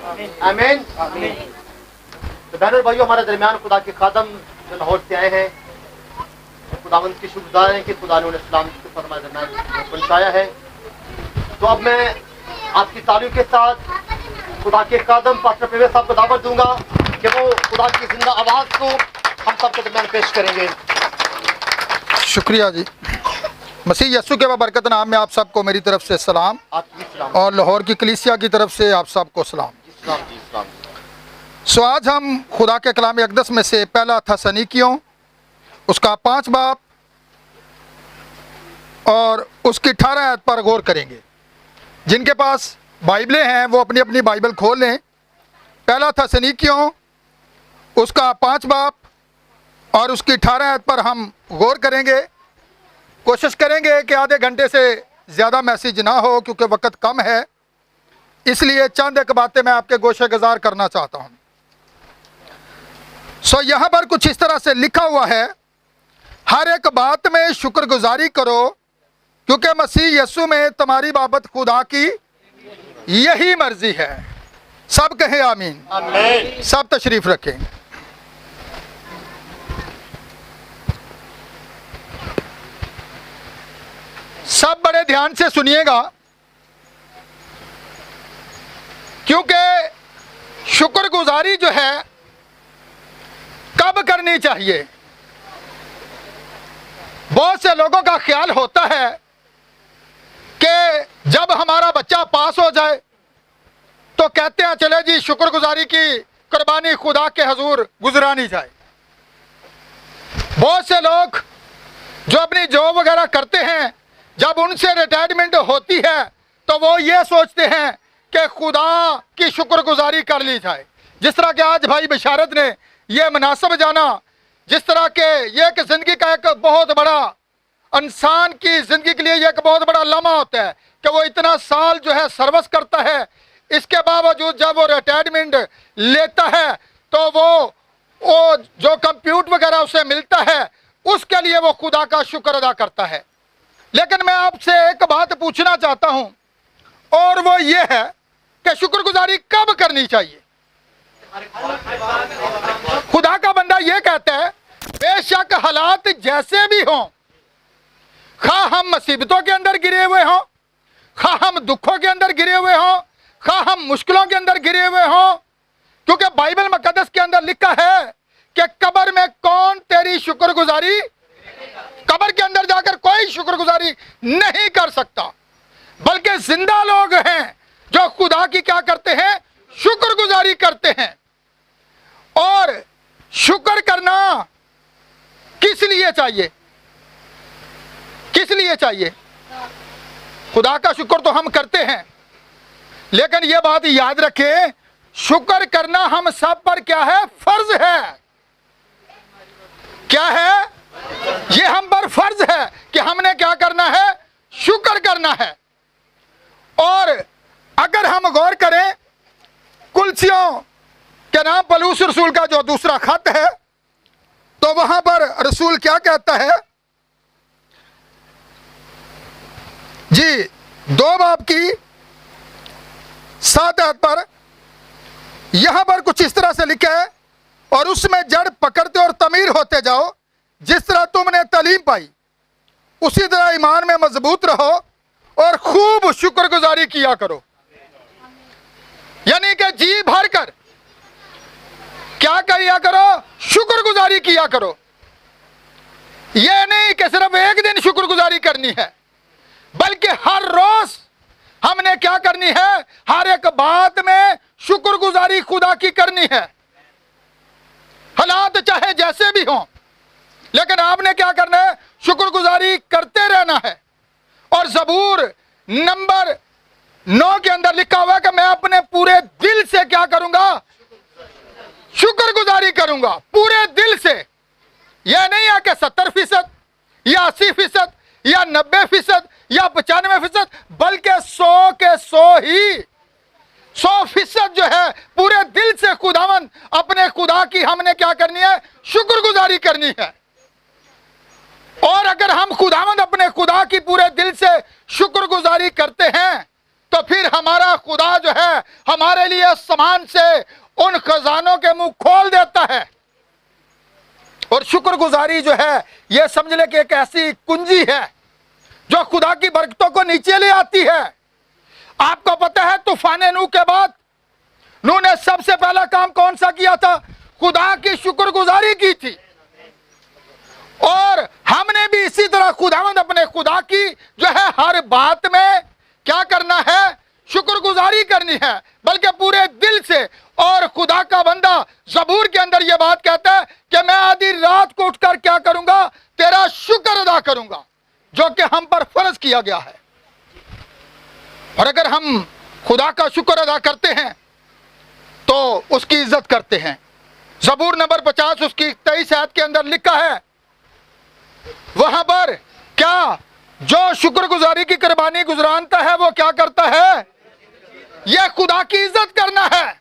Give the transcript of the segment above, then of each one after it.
आमीन। तो बहनों भाइयों, हमारे दरमियान खुदा के खादम जो लाहौर से आए हैं, खुदावंद की शुक्रगुजार हैं कि खुदा ने उन्हें इस्लाम के फरमाए दरमियान पहुंचाया है। तो अब मैं आपकी तालियों के साथ खुदा के खादम पास्टर परवेज साहब को दावत दूंगा कि वो खुदा की जिंदा आवाज को हम सबके दरमियान पेश करेंगे। शुक्रिया जी। मसीह यस्सु के बरकत नाम में आप सबको मेरी तरफ से सलाम और लाहौर की कलीसिया की तरफ से आप सबको सलाम। सो आज हम खुदा के कलाम अक़दस में से पहला थस्सलुनीकियों उसका 5 बाब और उसकी 18 आयत पर गौर करेंगे। जिनके पास बाइबलें हैं वो अपनी अपनी बाइबल खोल लें। पहला थस्सलुनीकियों उसका 5 बाब और उसकी 18 आयत पर हम गौर करेंगे। कोशिश करेंगे कि आधे घंटे से ज़्यादा मैसेज ना हो क्योंकि वक्त कम है, इसलिए चंद एक बातें मैं आपके गोशे गुजार करना चाहता हूँ। सो यहाँ पर कुछ इस तरह से लिखा हुआ है, हर एक बात में शुक्रगुजारी करो क्योंकि मसीह यस्सु में तुम्हारी बाबत खुदा की यही मर्जी है। सब कहें आमीन। आमीन। सब तशरीफ रखें। सब बड़े ध्यान से सुनिएगा क्योंकि शुक्रगुजारी जो है कब करनी चाहिए। बहुत से लोगों का ख्याल होता है कि जब हमारा बच्चा पास हो जाए तो कहते हैं चले जी शुक्रगुजारी की कुर्बानी खुदा के हजूर गुजरानी जाए। बहुत से लोग जो अपनी जॉब वगैरह करते हैं, जब उनसे रिटायरमेंट होती है तो वो ये सोचते हैं कि खुदा की शुक्रगुजारी कर ली जाए। जिस तरह के आज भाई बिशारत ने ये मुनासब जाना, जिस तरह के ये कि ज़िंदगी का एक बहुत बड़ा इंसान की ज़िंदगी के लिए ये एक बहुत बड़ा लम्हा होता है कि वो इतना साल जो है सर्विस करता है, इसके बावजूद जब वो रिटायरमेंट लेता है तो वो जो कंप्यूटर वगैरह उसे मिलता है उसके लिए वो खुदा का शुक्र अदा करता है। लेकिन मैं आपसे एक बात पूछना चाहता हूं और वो ये है कि शुक्रगुजारी कब करनी चाहिए। खुदा का बंदा ये कहता है बेशक हालात जैसे भी हों, खा हम मुसीबतों के अंदर गिरे हुए हों, खा हम दुखों के अंदर गिरे हुए हों, खा हम मुश्किलों के अंदर गिरे हुए हों, क्योंकि बाइबल मुकद्दस के अंदर लिखा है कि कब्र में कौन तेरी शुक्रगुजारी, कब्र के अंदर जाकर कोई शुक्रगुजारी नहीं कर सकता, बल्कि जिंदा लोग हैं जो खुदा की क्या करते हैं, शुक्रगुजारी करते हैं। और शुक्र करना किस लिए चाहिए, किस लिए चाहिए। खुदा का शुक्र तो हम करते हैं, लेकिन यह बात याद रखें शुक्र करना हम सब पर क्या है, फर्ज है। क्या है, ये हम पर फर्ज है कि हमने क्या करना है, शुक्र करना है। और अगर हम गौर करें कुलसियों के नाम पौलुस रसूल का जो दूसरा खत है, तो वहां पर रसूल क्या कहता है जी, 2 बाब की 7 आयत पर यहां पर कुछ इस तरह से लिखा है, और उसमें जड़ पकड़ते और तमीर होते जाओ, जिस तरह तुमने तालीम पाई उसी तरह ईमान में मजबूत रहो और खूब शुक्रगुजारी किया करो। यानी कि जी भर कर क्या किया करो, शुक्रगुजारी किया करो। यह नहीं कि सिर्फ एक दिन शुक्रगुजारी करनी है, बल्कि हर रोज हमने क्या करनी है, हर एक बात में शुक्रगुजारी खुदा की करनी है। हालात चाहे जैसे भी हों, लेकिन आपने क्या करना है, शुक्रगुजारी करते रहना है। और ज़बूर नंबर 9 के अंदर लिखा हुआ है कि मैं अपने पूरे दिल से क्या करूंगा, शुक्रगुजारी करूंगा, पूरे दिल से। यह नहीं है कि 70% या 80% या 90% या 95%, बल्कि 100 के 100 ही 100% जो है पूरे दिल से खुदावन अपने खुदा की हमने क्या करनी है, शुक्रगुजारी करनी है। और अगर हम खुदावंद अपने खुदा की पूरे दिल से शुक्रगुजारी करते हैं तो तो फिर हमारा खुदा जो है हमारे लिए सामान से उन खजानों के मुंह खोल देता है। और शुक्रगुजारी जो है यह समझ ले कि एक ऐसी कुंजी है जो खुदा की बरकतों को नीचे ले आती है। आपको पता है तूफान नूह के बाद नूह ने सबसे पहला काम कौन सा किया था? खुदा की शुक्रगुजारी की थी। और हमने भी इसी तरह खुदावंद अपने खुदा की जो है हर बात में क्या करना है? शुक्रगुजारी करनी है, बल्कि पूरे दिल से। और खुदा का बंदा ज़बूर के अंदर यह बात कहता है कि मैं आधी रात को उठकर क्या करूंगा? तेरा शुक्र अदा करूंगा, जो कि हम पर फर्ज किया गया है। और अगर हम खुदा का शुक्र अदा करते हैं तो उसकी इज्जत करते हैं। ज़बूर नंबर 50 उसकी 23 आयत के अंदर लिखा है, वहां पर क्या जो शुक्रगुजारी की कुर्बानी गुजरानता है वो क्या करता है? यह खुदा की इज्जत करना है,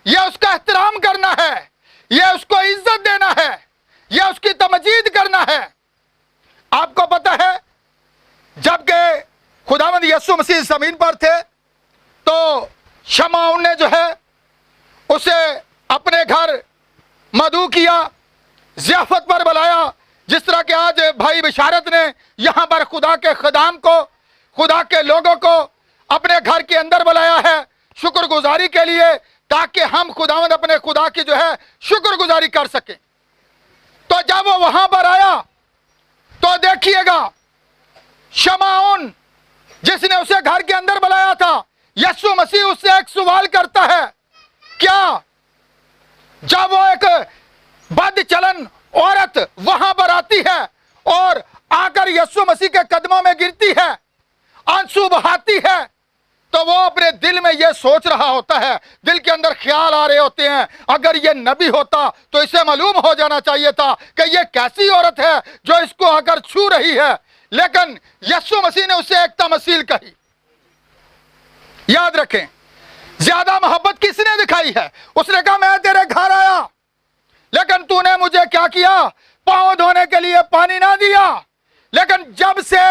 यह उसका एहतराम करना है, यह उसको इज्जत देना है, यह उसकी तमजीद करना है। आपको पता है जबकि खुदावंद यीशु मसीह जमीन पर थे तो शमौन ने जो है उसे अपने घर मदऊ किया, ज़ियाफत पर बुलाया। जिस तरह के आज भाई बिशारत ने यहां पर खुदा के खदाम को, खुदा के लोगों को अपने घर के अंदर बुलाया है शुक्रगुजारी के लिए, ताकि हम खुदावंद अपने खुदा की जो है शुक्रगुजारी कर सकें। तो जब वो वहां पर आया तो देखिएगा शमौन जिसने उसे घर के अंदर बुलाया था, यीशु मसीह उससे एक सवाल करता है। क्या? जब वो एक बदचलन औरत वहां पर आती है और आकर यीशु मसीह के कदमों में गिरती है, आंसू बहाती है, तो वो अपने दिल में ये सोच रहा होता है, दिल के अंदर ख्याल आ रहे होते हैं, अगर ये नबी होता तो इसे मालूम हो जाना चाहिए था कि ये कैसी औरत है जो इसको आकर छू रही है। लेकिन यीशु मसीह ने उसे एक तमसील कही। याद रखें, ज्यादा मोहब्बत किसने दिखाई है? उसने कहा मैं तेरे घर आया लेकिन तूने मुझे क्या किया? पांव धोने के लिए पानी ना दिया। लेकिन जब से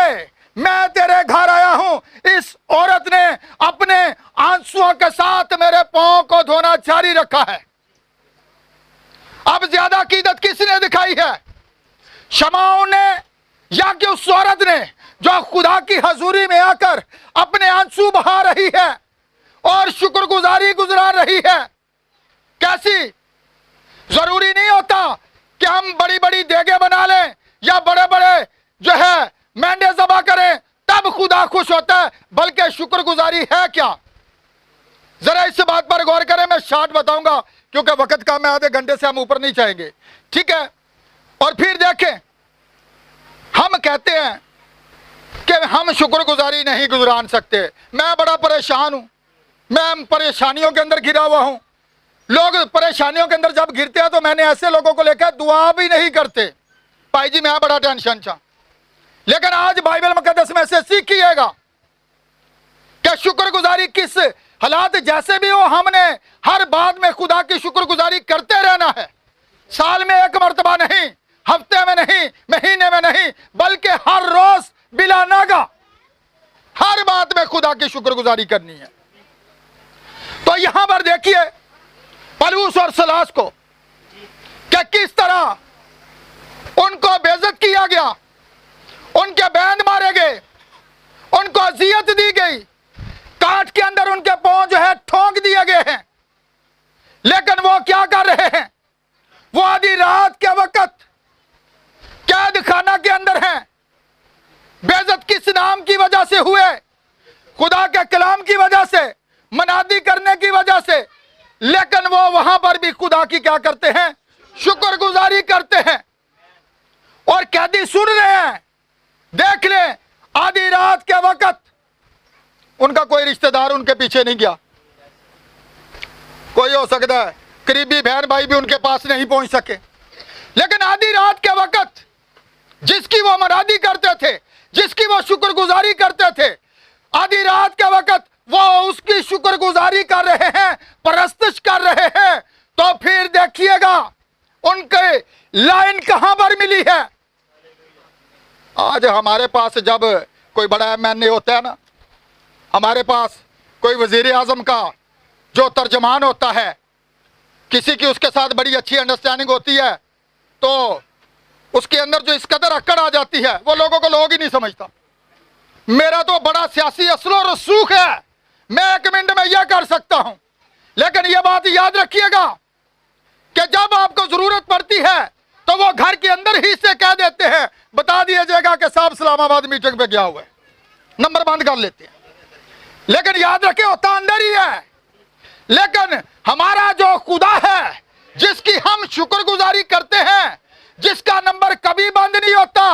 मैं तेरे घर आया हूं, इस औरत ने अपने आंसुओं के साथ मेरे पांव को धोना जारी रखा है। अब ज्यादा कीदत किसने दिखाई है? शमौन ने या कि उस औरत ने जो खुदा की हजूरी में आकर अपने आंसू बहा रही है और शुक्रगुजारी गुजरा रही है? कैसी? जरूरी नहीं होता कि हम बड़ी बड़ी देगे बना लें या बड़े बड़े जो है मेंढे ज़बह करें तब खुदा खुश होता है, बल्कि शुक्रगुजारी है क्या? जरा इस बात पर गौर करें। मैं शॉर्ट बताऊंगा क्योंकि वक्त का मैं आधे घंटे से हम ऊपर नहीं जाएंगे, ठीक है? और फिर देखें, हम कहते हैं कि हम शुक्रगुजारी नहीं गुजरान सकते। मैं बड़ा परेशान हूं, मैं परेशानियों के अंदर घिरा हुआ हूं। लोग परेशानियों के अंदर जब गिरते हैं तो मैंने ऐसे लोगों को लेकर दुआ भी नहीं करते, भाई जी मैं बड़ा टेंशन था। लेकिन आज बाइबल मुकद्दस में से सीखिएगा कि शुक्रगुजारी किस हालात जैसे भी हो, हमने हर बात में खुदा की शुक्रगुजारी करते रहना है। साल में एक मर्तबा नहीं, हफ्ते में नहीं, महीने में नहीं, बल्कि हर रोज बिला नागा हर बात में खुदा की शुक्रगुजारी करनी है। तो यहां पर देखिए पलूस और सलास को कि किस तरह उनको बेइज्जत किया गया, उनके बैंड मारे गए, उनको अजियत दी गई, काट के अंदर उनके पांव जो है ठोंक दिए गए हैं। लेकिन वो क्या कर रहे हैं? वो आधी रात के वक्त कैद खाना के अंदर हैं। बेइज्जत किस नाम की वजह से हुए? खुदा के कलाम की वजह से, मनादी करने की वजह से। लेकिन वो वहां पर भी खुदा की क्या करते हैं? शुक्रगुजारी करते हैं। और कैदी सुन रहे हैं। देख ले, आधी रात के वक्त उनका कोई रिश्तेदार उनके पीछे नहीं गया। कोई हो सकता है करीबी बहन भाई भी उनके पास नहीं पहुंच सके, लेकिन आधी रात के वक्त जिसकी वो मनादी करते थे, जिसकी वो शुक्रगुजारी करते थे, आधी रात के वक्त वो उसकी शुक्रगुजारी कर रहे हैं, परस्तिश कर रहे हैं। तो फिर देखिएगा उनके लाइन कहां पर मिली है। आज हमारे पास जब कोई बड़ा एमएनए होता है ना, हमारे पास कोई वजीर आजम का जो तर्जमान होता है, किसी की उसके साथ बड़ी अच्छी अंडरस्टैंडिंग होती है, तो उसके अंदर जो इस कदर अकड़ आ जाती है वो लोगों को लोग ही नहीं समझता। मेरा तो बड़ा सियासी असलो रसूख है, मैं 1 मिनट में यह कर सकता हूं। लेकिन यह बात याद रखिएगा कि जब आपको जरूरत पड़ती है तो वो घर के अंदर ही से कह देते हैं, बता दिया जाएगा कि साहब इस्लामाबाद मीटिंग पे गया हुआ है, नंबर बंद कर लेते हैं। लेकिन याद रखे होता अंदर ही है। लेकिन हमारा जो खुदा है, जिसकी हम शुक्रगुजारी करते हैं, जिसका नंबर कभी बंद नहीं होता,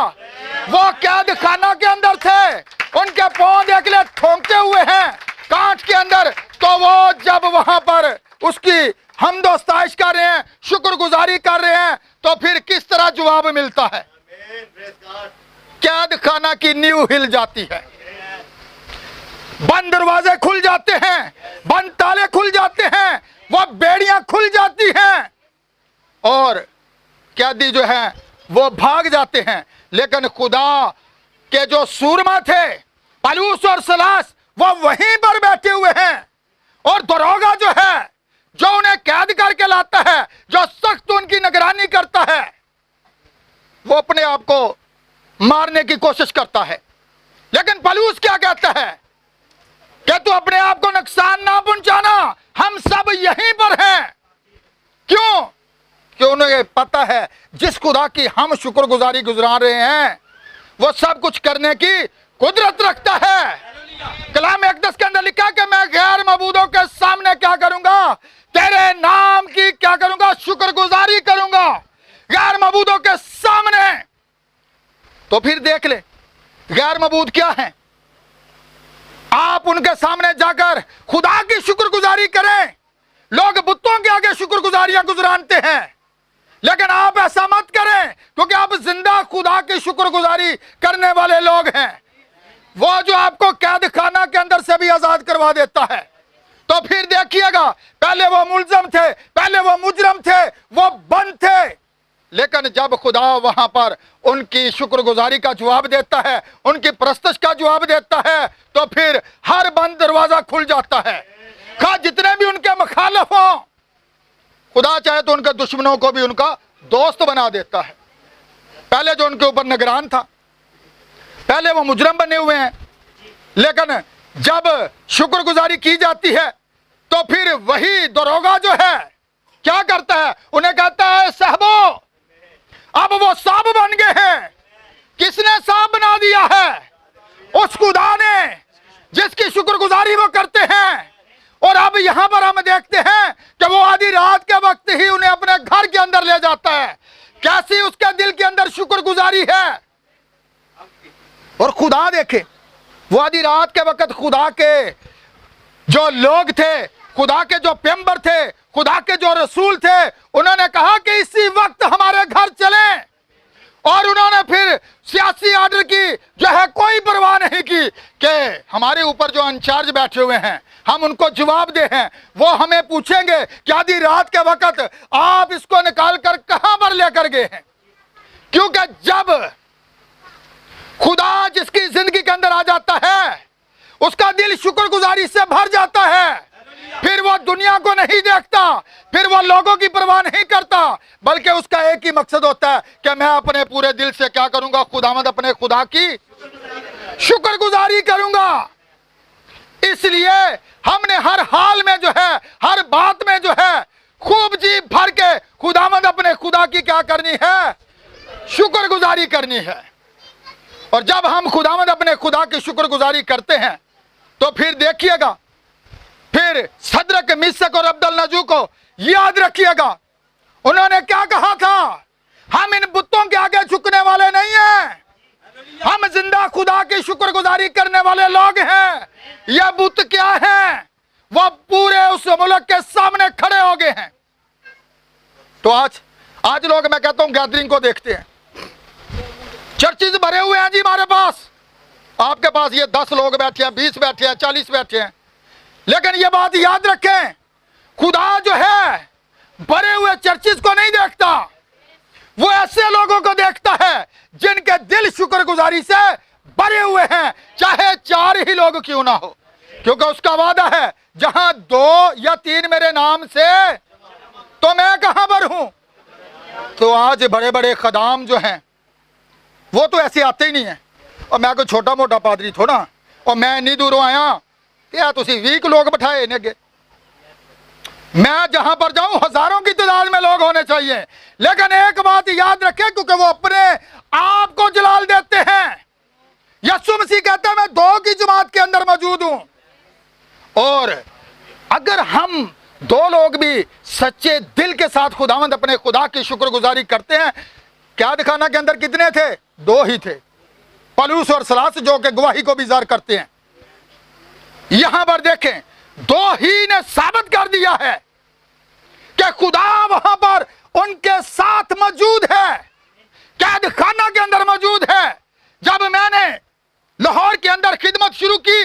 वो कैद खाना के अंदर थे, उनके पांव देख ले ठोंकते हुए हैं कांच के अंदर, तो वो जब वहां पर उसकी हमदोस्ताइश कर रहे हैं, शुक्रगुजारी कर रहे हैं, तो फिर किस तरह जवाब मिलता है? कैद खाना की नींव हिल जाती है, बंद दरवाजे खुल जाते हैं, बंद ताले खुल जाते हैं, वो बेड़ियां खुल जाती हैं और कैदी जो है वो भाग जाते हैं। लेकिन खुदा के जो सूरमा थे पलूस और सलास, वो वहीं पर बैठे हुए हैं, और दरोगा जो है जो उन्हें कैद करके लाता है, जो सख्त उनकी निगरानी करता है, वो अपने आप को मारने की कोशिश करता है। लेकिन पलूस क्या कहता है कि तू अपने आप को नुकसान ना पहुंचाना, हम सब यहीं पर हैं। क्यों? कि उन्हें पता है जिस खुदा की हम शुक्रगुजारी गुजार रहे हैं वो सब कुछ करने की कुदरत रखता है। कलाम अक़दस के अंदर लिखा कि मैं गैर मबूदों के सामने क्या करूंगा? तेरे नाम की क्या करूंगा? शुक्रगुजारी करूंगा, गैर मबूदों के सामने। तो फिर देख ले गैर मबूद क्या है। आप उनके सामने जाकर खुदा की शुक्रगुजारी करें। लोग बुतों के आगे शुक्रगुजारियां गुजरानते हैं, लेकिन आप ऐसा मत करें, क्योंकि आप जिंदा खुदा की शुक्रगुजारी करने वाले लोग हैं। वो जो आपको कैद खाना के अंदर से भी आजाद करवा देता है। तो फिर देखिएगा, पहले वो मुलजम थे, पहले वो मुजरम थे, वो बंद थे, लेकिन जब खुदा वहां पर उनकी शुक्रगुजारी का जवाब देता है, उनकी परस्तिश का जवाब देता है, तो फिर हर बंद दरवाजा खुल जाता है। खा जितने भी उनके मुखालिफ हों, खुदा चाहे तो उनके दुश्मनों को भी उनका दोस्त बना देता है। पहले जो उनके ऊपर निगरान था, पहले वो मुजरम बने हुए हैं, लेकिन जब शुक्रगुजारी की जाती है तो फिर वही दरोगा जो है क्या करता है? उन्हें कहता है साहबो, अब वो साहब बन गए हैं। किसने साहब बना दिया है? उस खुदा ने जिसकी शुक्रगुजारी वो करते हैं। और अब यहां पर हम देखते हैं कि वो आधी रात के वक्त ही उन्हें अपने घर के अंदर ले जाता है। कैसी उसके दिल के अंदर शुक्रगुजारी है। और खुदा देखे, वो आधी रात के वक्त खुदा के जो लोग थे, खुदा के जो पैगंबर थे, खुदा के जो रसूल थे, उन्होंने कहा कि इसी वक्त हमारे घर चलें। और उन्होंने फिर सियासी आर्डर की जो है कोई परवाह नहीं की कि हमारे ऊपर जो इंचार्ज बैठे हुए हैं हम उनको जवाब दे हैं। वो हमें पूछेंगे कि आधी रात के वक्त आप इसको निकाल कर कहां पर लेकर गए हैं। क्योंकि जब खुदा जिसकी जिंदगी के अंदर आ जाता है, उसका दिल शुक्रगुजारी से भर जाता है। फिर वो दुनिया को नहीं देखता, फिर वो लोगों की परवाह नहीं करता, बल्कि उसका एक ही मकसद होता है कि मैं अपने पूरे दिल से क्या करूंगा? खुदावंद अपने खुदा की शुक्रगुजारी करूंगा। इसलिए हमने हर हाल में जो है, हर बात में जो है, खूब जी भर के खुदावंद अपने खुदा की क्या करनी है? शुक्रगुजारी करनी है। और जब हम खुदावंद अपने खुदा की शुक्रगुजारी करते हैं तो फिर देखिएगा, फिर सदरक, मिशक और अब्दुलनजू को याद रखिएगा, उन्होंने क्या कहा था? हम इन बुतों के आगे झुकने वाले नहीं हैं, हम जिंदा खुदा की शुक्रगुजारी करने वाले लोग हैं। यह बुत क्या है? वो पूरे उस मुल्क के सामने खड़े हो गए हैं। तो आज लोग, मैं कहता हूं, गैदरिंग को देखते हैं, चर्चिज भरे हुए हैं जी हमारे पास। आपके पास ये 10 लोग बैठे हैं, 20 बैठे हैं, 40 बैठे हैं, लेकिन ये बात याद रखें, खुदा जो है भरे हुए चर्चिज को नहीं देखता, वो ऐसे लोगों को देखता है जिनके दिल शुक्रगुजारी से भरे हुए हैं, चाहे 4 ही लोग क्यों ना हो। क्योंकि उसका वादा है जहां 2 या 3 मेरे नाम से, तो मैं कहां पर हूं। तो आज बड़े बड़े खदाम जो हैं वो तो ऐसे आते ही नहीं है। और मैं कोई छोटा मोटा पादरी थोड़ा, और मैं इन्नी दूरों आया क्या तुसी 20 लोग बिठाए इन्हें अगे। मैं जहां पर जाऊं हजारों की तादाद में लोग होने चाहिए, लेकिन एक बात याद रखें, क्योंकि वो अपने आप को जलाल देते हैं। यीशु मसीह कहता है मैं 2 की जमात के अंदर मौजूद हूं। और अगर हम 2 लोग भी सच्चे दिल के साथ खुदावंद अपने खुदा की शुक्रगुजारी करते हैं, क्या दिखाना के अंदर कितने थे? 2 ही थे, पलूस और सलास, जो कि गवाही को भी ज़ाहिर करते हैं। यहां पर देखें 2 ही ने साबित कर दिया है कि खुदा वहां पर उनके साथ मौजूद है, कैद खाना के अंदर मौजूद है। जब मैंने लाहौर के अंदर खिदमत शुरू की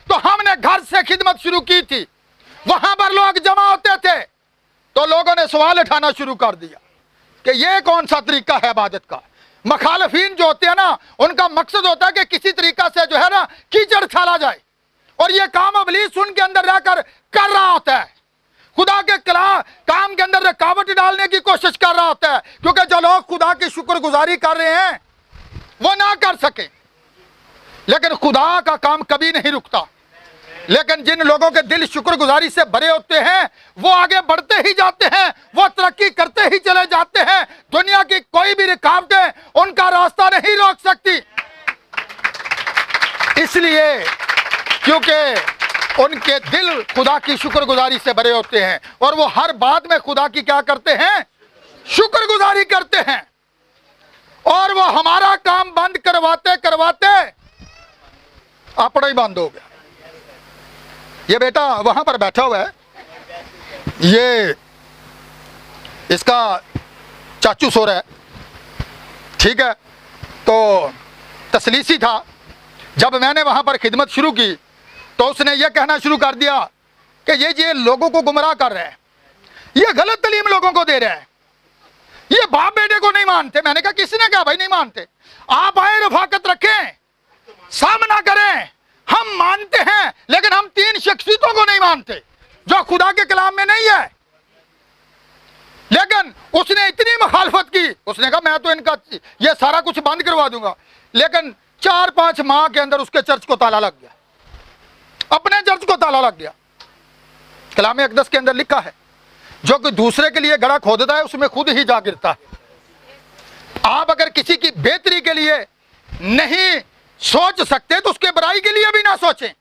तो हमने घर से खिदमत शुरू की थी। वहां पर लोग जमा होते थे तो लोगों ने सवाल उठाना शुरू कर दिया कि ये कौन सा तरीका है इबादत का। मुखालिफिन जो होते हैं ना, उनका मकसद होता है कि किसी तरीका से जो है ना कीचड़ छाला जाए, और ये काम इब्लीस उनके अंदर रहकर कर रहा होता है। खुदा के काम के अंदर रुकावट डालने की कोशिश कर रहा होता है, क्योंकि जो लोग खुदा की शुक्रगुजारी कर रहे हैं वो ना कर सके। लेकिन खुदा का काम कभी नहीं रुकता। लेकिन जिन लोगों के दिल शुक्रगुजारी से भरे होते हैं वो आगे बढ़ते ही जाते हैं, वो तरक्की करते ही चले जाते हैं। दुनिया की कोई भी रुकावटें उनका रास्ता नहीं रोक सकती, इसलिए क्योंकि उनके दिल खुदा की शुक्रगुजारी से भरे होते हैं, और वो हर बात में खुदा की क्या करते हैं? शुक्रगुजारी करते हैं। और वो हमारा काम बंद करवाते करवाते अपना ही बंद हो गया। ये बेटा वहां पर बैठा हुआ है, ये इसका चाचू सो रहा है, ठीक है। तो तसलीसी था। जब मैंने वहां पर खिदमत शुरू की तो उसने ये कहना शुरू कर दिया कि ये लोगों को गुमराह कर रहा है, ये गलत तालीम लोगों को दे रहा है, ये बाप बेटे को नहीं मानते। मैंने कहा किसने कहा भाई नहीं मानते? आप आए, रफाकत रखें, सामना करें। हम मानते हैं, लेकिन हम 3 शख्सियतों को नहीं मानते जो खुदा के कलाम में नहीं है। लेकिन उसने इतनी मुखालफत की, उसने कहा मैं तो इनका ये सारा कुछ बंद करवा दूंगा। लेकिन 4-5 माह के अंदर उसके चर्च को ताला लग गया, अपने चर्च को ताला लग गया। कलाम अक़दस के अंदर लिखा है जो कि दूसरे के लिए गड्ढा खोदता है उसमें खुद ही जा गिरता है। आप अगर किसी की बेहतरी के लिए नहीं सोच सकते तो उसके बुराई के लिए भी ना सोचें।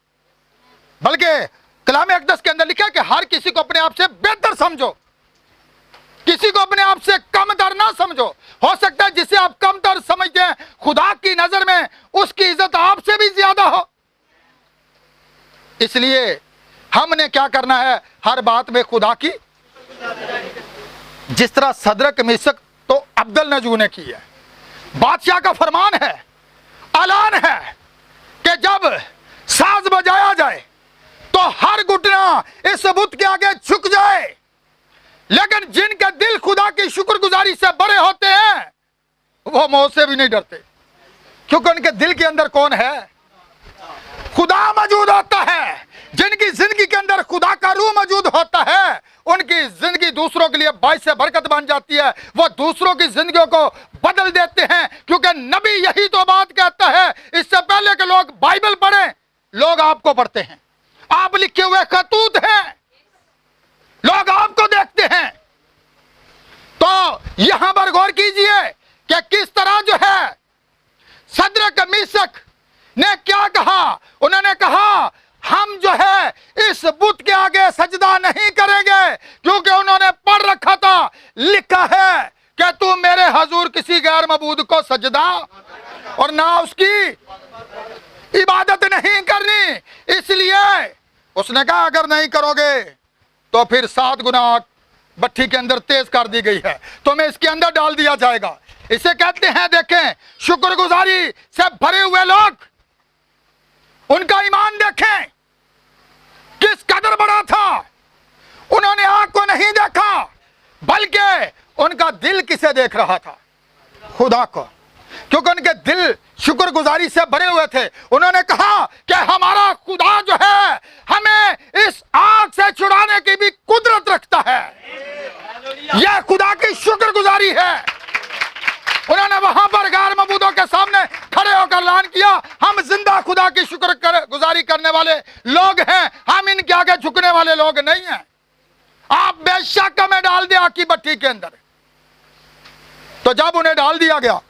बल्कि कलाम अक़दस के अंदर लिखा है कि हर किसी को अपने आप से बेहतर समझो, किसी को अपने आप से कमतर ना समझो। हो सकता है जिसे आप कमतर समझते हैं खुदा की नजर में उसकी इज्जत आपसे भी ज्यादा हो। इसलिए हमने क्या करना है? हर बात में खुदा की, जिस तरह सदरक मिसक तो अब्दुल नजू ने की है। बादशाह का फरमान है, ऐलान है कि जब साज बजाया जाए तो हर घुटना इस बुत के आगे झुक जाए। लेकिन जिनके दिल खुदा की शुक्रगुजारी से भरे होते हैं वो मौत से भी नहीं डरते, क्योंकि उनके दिल के अंदर कौन है? खुदा मौजूद होता है। जिनकी जिंदगी के अंदर खुदा का रूह मौजूद होता है उनकी जिंदगी दूसरों के लिए बाइस से बरकत बन जाती है। वो दूसरों की जिंदगियों को बदल देते हैं, क्योंकि नबी यही तो बात कहता है। इससे पहले के लोग बाइबल पढ़ें, लोग आपको पढ़ते हैं। आप लिखे हुए खतूत हैं, लोग आपको देखते हैं। तो यहां पर गौर कीजिए कि किस तरह जो है सदरक मीसक ने क्या कहा। उन्होंने कहा हम जो है इस बुत के आगे सजदा नहीं करेंगे, क्योंकि उन्होंने पढ़ रखा था, लिखा है कि तू मेरे हजूर किसी गैर मबूद को सजदा और ना उसकी इबादत नहीं करनी। इसलिए उसने कहा अगर नहीं करोगे तो फिर 7 गुना भट्ठी के अंदर तेज कर दी गई है, तुम्हें इसके अंदर डाल दिया जाएगा। इसे कहते हैं, देखें, शुक्रगुजारी से भरे हुए लोग, उनका ईमान देखें किस कदर बड़ा था। उन्होंने आंख को नहीं देखा, बल्कि उनका दिल किसे देख रहा था? खुदा को, क्योंकि उनके दिल शुक्रगुजारी से भरे हुए थे। उन्होंने कहा कि हमारा खुदा जो है करने वाले लोग हैं, हम इनके आगे झुकने वाले लोग नहीं हैं। आप बेशक हमें डाल दिया आग की भट्टी के अंदर। तो जब उन्हें डाल दिया गया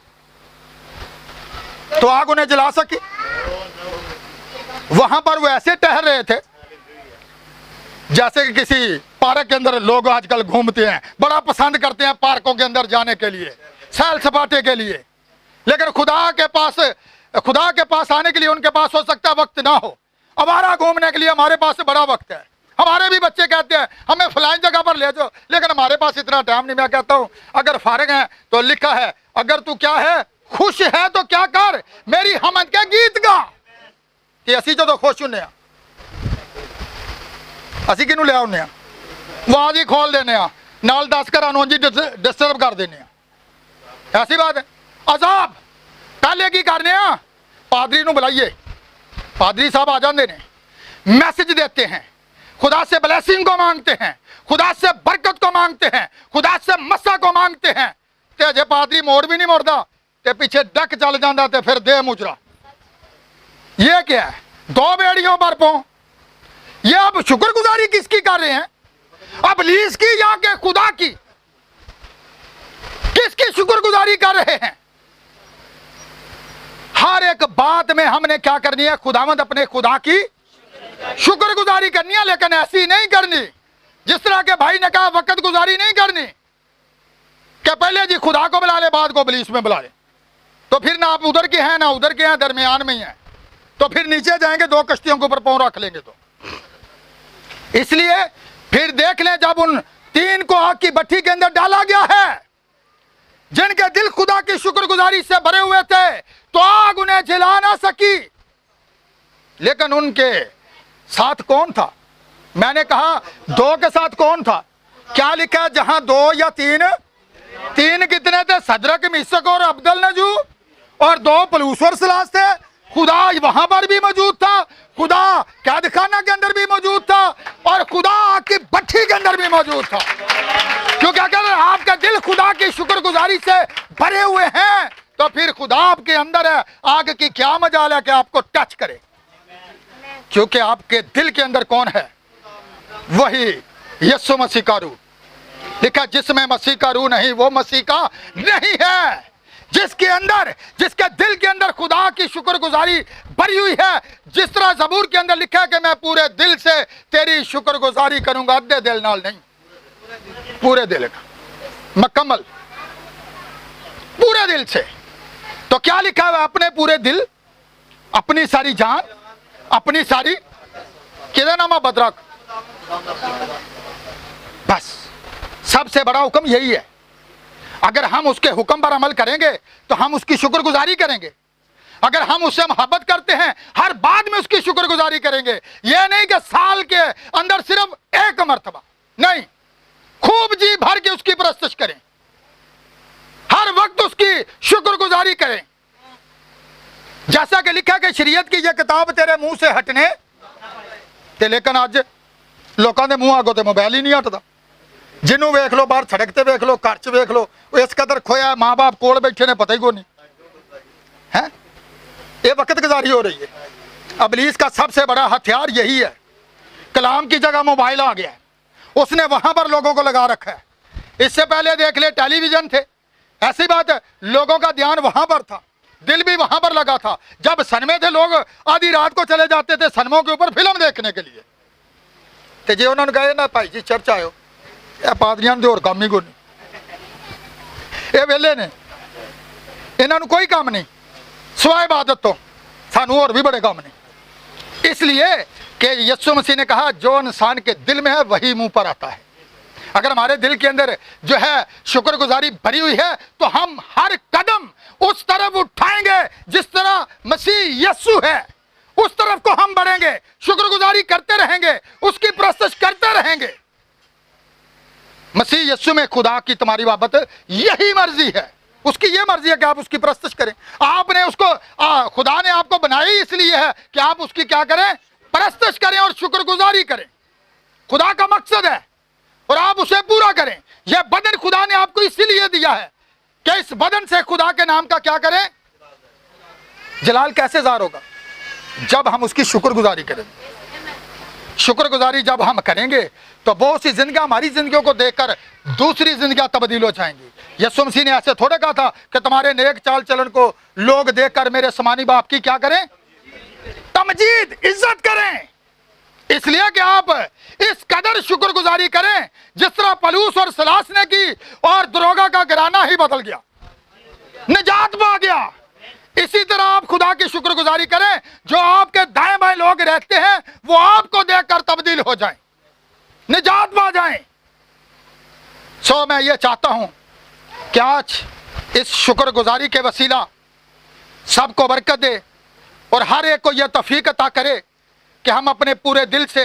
तो आग उन्हें जला सकी? वहां पर वो ऐसे टहल रहे थे जैसे कि किसी पार्क के अंदर लोग आजकल घूमते हैं, बड़ा पसंद करते हैं पार्कों के अंदर जाने के लिए, सैर सपाटे के लिए। लेकिन खुदा के पास आने के लिए उनके पास हो सकता है वक्त ना हो। हमारा घूमने के लिए हमारे पास बड़ा वक्त है। हमारे भी बच्चे कहते हैं हमें फलानी जगह पर ले जाओ, लेकिन हमारे पास इतना टाइम नहीं। मैं कहता हूं अगर फारिग है तो लिखा है, अगर तू क्या है खुश है तो क्या कर, मेरी हमद के गीत गा कि असी जो तो खुश हुन्ने, असी किनू लिया हुन्ने, आवाज ही खोल देने, नाल 10 घरां जी डिस्टर्ब कर देने। ऐसी बात है। अजाब पहले की करने, पादरी नू बुलाइए, पादरी साहब आ जाते ने, मैसेज देते हैं, खुदा से ब्लेसिंग को मांगते हैं, खुदा से बरकत को मांगते हैं, खुदा से मसा को मांगते हैं। ते जे पादरी मोड़ भी नहीं मोड़ता ते पीछे डक चल जाता ते फिर दे मुजरा। ये क्या है? 2 बेड़ियों पर पो। ये अब शुक्रगुजारी किसकी कर रहे हैं? अब इब्लीस की या के खुदा की? किसकी शुक्रगुजारी कर रहे हैं? हर एक बात में हमने क्या करनी है? खुदावंद अपने खुदा की शुक्रगुजारी करनी है, लेकिन ऐसी नहीं करनी जिस तरह के भाई ने कहा वक्त गुजारी नहीं करनी कि पहले जी खुदा को बुला ले बाद को इब्लीस में बुला ले। तो फिर ना आप उधर के हैं ना उधर के हैं, दरमियान में ही हैं, तो फिर नीचे जाएंगे 2 कश्तियों के ऊपर पांव रख लेंगे। तो इसलिए फिर देख लें, जब उन 3 को आग की भट्टी के अंदर डाला गया है जिनके दिल खुदा की शुक्रगुजारी से भरे हुए थे, तो आग उन्हें जला ना सकी। लेकिन उनके साथ कौन था? मैंने कहा 2 के साथ कौन था? क्या लिखा है? जहां 2 या 3 कितने थे? सदरक, मिशक और अब्दल नजू, और 2 पलूस और सलास थे। खुदा वहां पर भी मौजूद था, खुदा कैद खाना के अंदर भी मौजूद था, और खुदा आग की भट्टी के अंदर भी मौजूद था। क्योंकि अगर आपका दिल खुदा की शुक्रगुजारी से भरे हुए हैं तो फिर खुदा आपके अंदर है। आग की क्या मजाल है कि आपको टच करे, क्योंकि आपके दिल के अंदर कौन है? वही यीशु मसीह का रूह। लिखा जिसमें मसीह का रूह नहीं वो मसीह का नहीं है। जिसके अंदर, जिसके दिल के अंदर खुदा की शुक्रगुजारी भरी हुई है, जिस तरह ज़बूर के अंदर लिखा है कि मैं पूरे दिल से तेरी शुक्रगुजारी करूंगा, अद्धे दिल नाल नहीं, पूरे दिल का, मुकम्मल पूरे दिल से। तो क्या लिखा है? अपने पूरे दिल, अपनी सारी जान, अपनी सारी किधर नामा बदरक। बस सबसे बड़ा हुक्म यही है। अगर हम उसके हुक्म पर अमल करेंगे तो हम उसकी शुक्रगुजारी करेंगे। अगर हम उससे मोहब्बत करते हैं, हर बात में उसकी शुक्रगुजारी करेंगे। यह नहीं कि साल के अंदर सिर्फ 1 मर्तबा, नहीं, खूब जी भर के उसकी परस्तिश करें, हर वक्त उसकी शुक्रगुजारी करें। जैसा कि लिखा कि शरीयत की यह किताब तेरे मुंह से हटने ते, लेकिन अज लोगों के मुंह आगों ते मोबाइल ही नहीं हटता। जिन्हों वेख लो, बाहर सड़क ते वेख लो, घर च वेख लो, इस कदर खोया, माँ बाप कोल बैठे ने, पता ही कोई नहीं है। ये वक्त गुजारी हो रही है। इब्लीस का सबसे बड़ा हथियार यही है। कलाम की जगह मोबाइल आ गया है, उसने वहां पर लोगों को लगा रखा है। इससे पहले देख ले टेलीविजन थे, ऐसी बात है, लोगों का ध्यान वहां पर था, दिल भी वहां पर लगा था। जब सनमे थे, लोग आधी रात को चले जाते थे सनमों के ऊपर फिल्म देखने के लिए। तो जे उन्होंने कहे ना भाई जी चर्च आयो, पादरियां दे होर काम ही कोई नहीं, ये वेले ने, इन्होंने कोई काम नहीं सिवाय इबादत तो, सानू और भी बड़े काम नहीं। इसलिए कि यीशु मसीह ने कहा जो इंसान के दिल में है वही मुंह पर आता है। अगर हमारे दिल के अंदर जो है शुक्रगुजारी भरी हुई है तो हम हर कदम उस तरफ उठाएंगे जिस तरह मसीह यीशु है, उस तरफ को हम बढ़ेंगे, शुक्रगुजारी करते रहेंगे, उसकी परस्तिश करते रहेंगे। मसीह यीशु में खुदा की तुम्हारी बाबत यही मर्जी है, उसकी ये मर्जी है कि आप उसकी परस्तिश करें। आपने उसको खुदा ने आपको बनाई इसलिए है कि आप उसकी क्या करें? परस्तिश करें और शुक्रगुजारी करें। खुदा का मकसद है और आप उसे पूरा करें। यह बदन खुदा ने आपको इसीलिए दिया है कि इस बदन से खुदा के नाम का क्या करें? जलाल कैसे ज़ाहिर होगा? जब हम उसकी शुक्रगुजारी करेंगे। शुक्रगुजारी जब हम करेंगे तो बहुत सी जिंदगियां हमारी जिंदगियों को देखकर दूसरी जिंदगियां तब्दील हो जाएंगी। यीशु मसीह ने ऐसे थोड़े कहा था कि तुम्हारे नेक चाल चलन को लोग देखकर मेरे समानी बाप की क्या करें, तमजीद, इज्जत करें। इसलिए कि आप इस कदर शुक्रगुजारी करें जिस तरह पलूस और सलास ने की और दरोगा का घराना ही बदल गया, निजात पा गया। इसी तरह आप खुदा की शुक्रगुजारी करें, जो आपके दाएं बाएं लोग रहते हैं वो आपको देखकर तब्दील हो जाएं, निजात पा जाएं। सो मैं ये चाहता हूं कि आज इस शुक्रगुजारी के वसीला सबको बरकत दे और हर एक को यह तौफीक अता करे कि हम अपने पूरे दिल से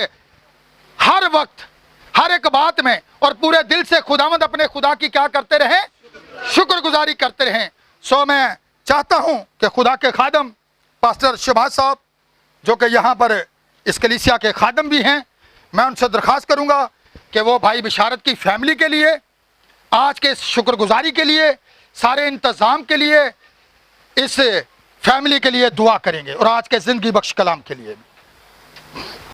हर वक्त हर एक बात में और पूरे दिल से खुदावंद अपने खुदा की क्या करते रहें, शुक्रगुजारी करते रहें। सो मैं चाहता हूं कि खुदा के खादम पास्टर सुभाष साहब, जो कि यहाँ पर इस कलीसिया के खादम भी हैं, मैं उनसे दरख्वास्त करूंगा कि वो भाई बिशारत की फैमिली के लिए, आज के इस शुक्रगुजारी के लिए, सारे इंतज़ाम के लिए, इस फैमिली के लिए दुआ करेंगे और आज के ज़िंदगी बख्श कलाम के लिए भी।